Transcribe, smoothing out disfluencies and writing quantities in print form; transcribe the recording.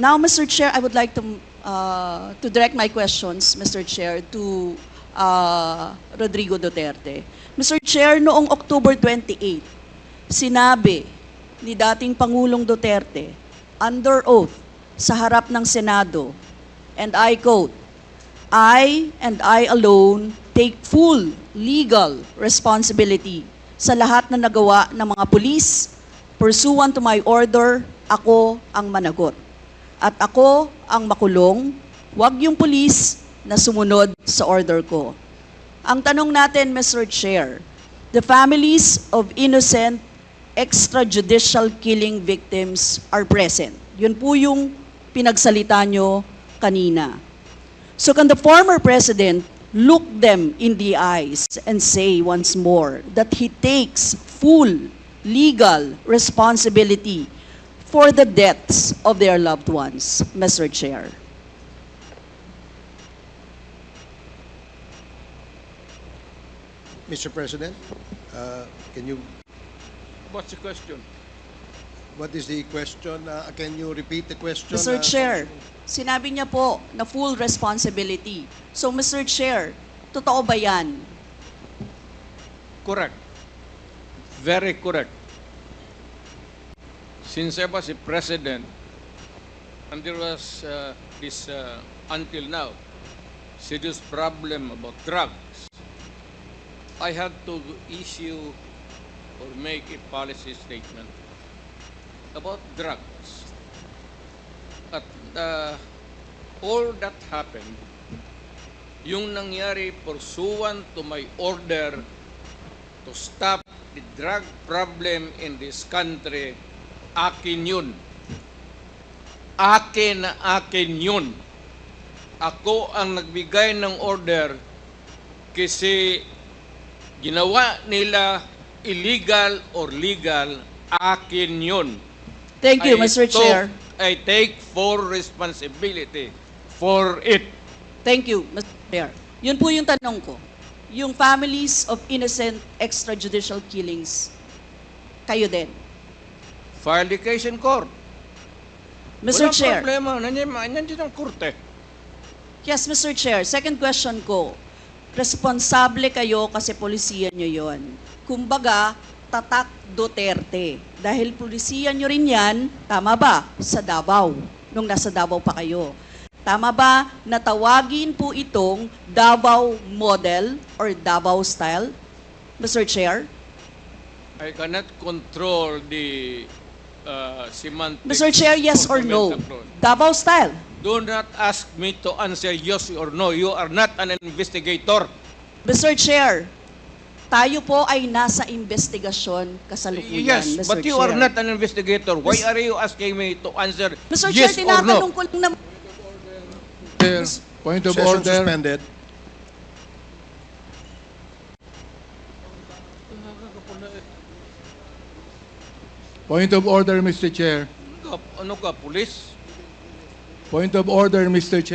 Now, Mr. Chair, I would like to direct my questions, Mr. Chair, to Rodrigo Duterte. Mr. Chair, noong October 28, sinabi ni dating Pangulong Duterte, under oath, sa harap ng Senado, and I quote, I and I alone take full legal responsibility sa lahat na nagawa ng mga pulis. Pursuant to my order, ako ang managot. At ako ang makulong, wag yung pulis na sumunod sa order ko. Ang tanong natin, Mr. Chair, the families of innocent extrajudicial killing victims are present. Yun po yung pinagsalita nyo kanina. So can the former president look them in the eyes and say once more that he takes full legal responsibility for the deaths of their loved ones, Mr. Chair? Mr. President, can you, What's the question? what is the question? Can you repeat the question? Mr. Chair, sinabi niya po na full responsibility. So, Mr. Chair, totoo ba yan? Correct. Very correct. Since I was a president, and there was this, until now, serious problem about drugs, I had to issue or make a policy statement about drugs. At all that happened, yung nangyari pursuant to my order to stop the drug problem in this country, akin yun. Akin na akin yun. Ako ang nagbigay ng order kasi ginawa nila illegal or legal, akin yun. Thank you, Mr. Chair. I take full responsibility for it. Thank you, Mr. Chair. Yun po yung tanong ko. Yung families of innocent extrajudicial killings, kayo din. File the case in court. Mr. Walang Chair. problema. Nandiyan ang korte. Yes, Mr. Chair. Second question ko. Responsable kayo kasi polisiya nyo yon. Kumbaga, tatak Duterte. Dahil polisiya nyo rin yan, tama ba? Sa Davao, nung nasa Davao pa kayo. Tama ba na tawagin po itong Davao model or Davao style, Mr. Chair? I cannot control the semantics. Mr. Chair, yes of or the no? metaphor. Davao style. Do not ask me to answer yes or no. You are not an investigator. Mr. Chair, tayo po ay nasa investigasyon kasalukuyan, Yes, Mr. but you Chair. are not an investigator. Why are you asking me to answer Mr. yes Chair, or tinatanong no? ko lang naman. Chair, point of Session order. suspended. Point of order, Mr. Chair. Ano ka, police? Point of order, Mr. Chair.